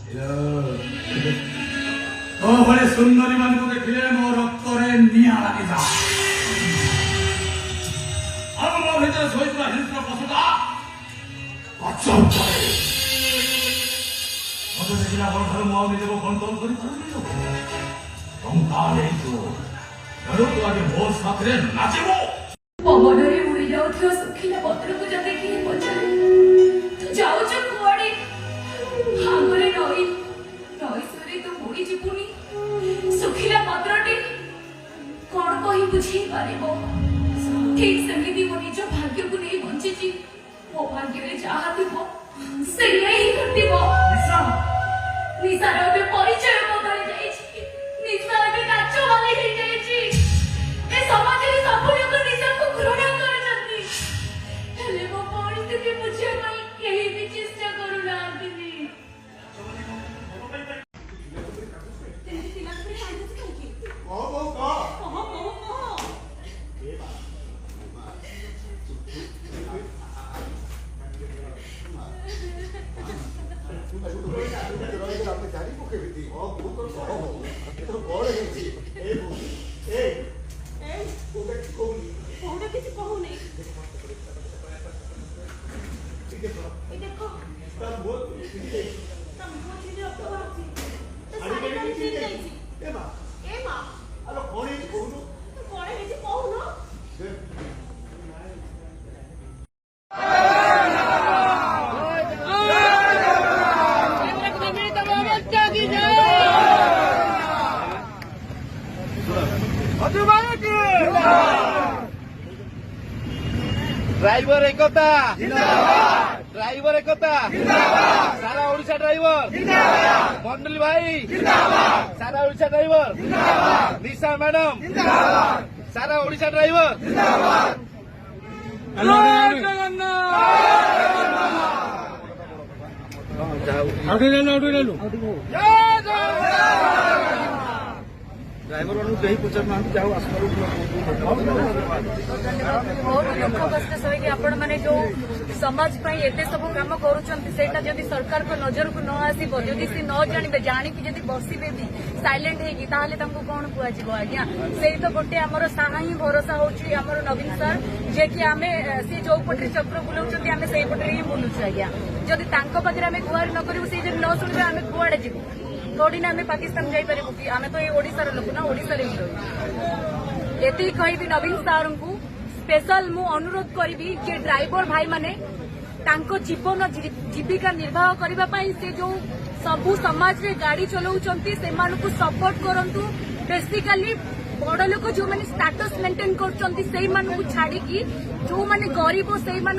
भले सुंदरी मान को देखिले मो रक्तरे निया लागि जा अब मो भीतर सोइतरा हिंस्र पशुटा अचल करे मते देखिला बरखार मो निजको कंट्रोल करि पारलिनो टंका नै तो जरो तो आगे मोर साथरे नाचिबो पवनरे उड़ी जाउथियो सुखिला पत्र को जते कि पछरे तू जाउछ कुआडे हागरे नई सरे तो मुड़ी जीपुनी सुखिला पत्रटी कौन कही बुझी पारिबो ठीक सेमिति मो निज भाग्य को नहीं बंचिची मो भाग्य रे जहा थिबो से ही घटिबो निशा रे परिचय बदली जाईची निशा रे नाचो वाली हे जाईची ए समाज रे सब लोग निशा को घृणा करछंती हेले मो परिस्थिति बुझे पई केही भी चेष्टा करू नांती ड्राइवर एकता ड्राइवर एकता सारा ओडिशा ड्राइवर मंडली भाई सारा ओडिशा ड्राइवर निशा मैडम सारा ओडिशा ड्राइवर ड्राइवर कहीं पचार ना जाओ बहुत दुख कष्ट सही आपण मैंने जो समाज एते सब कम करा जदि सरकार को नजर को न आसब जदि सी न जानवे जाणिकी जदि बसबे भी साइलेंट होगी कौन कह आज्ञा से तो गोटे आमर साहा ही भरोसा होमर नवीन सर जे कि आम सी जो पटे चक्र बुलाऊँ आम से पटे ही बुलुचु आज्ञा जदि पाखे आम गुहारी न करूँ सी न शुणे आम कुआड़े जीवु थोड़ी ना आम पाकिस्तान जापर कि आम तो ये ओडिशार लोक ना ओडिशा ही रही एति कहबी नवीन सार को स्पेशल मु अनुरोध करी जे ड्राइवर भाई माने तांको जीवन जीविका निर्वाह करने से जो सबू समाज रे गाड़ी चलाउछंती से मानको सपोर्ट करंतु बेसिकली बड़ लोक जो माने स्टेटस मेंटेन करछंती सेही मानको छाड़ी की जो माने गरीब सेही मानको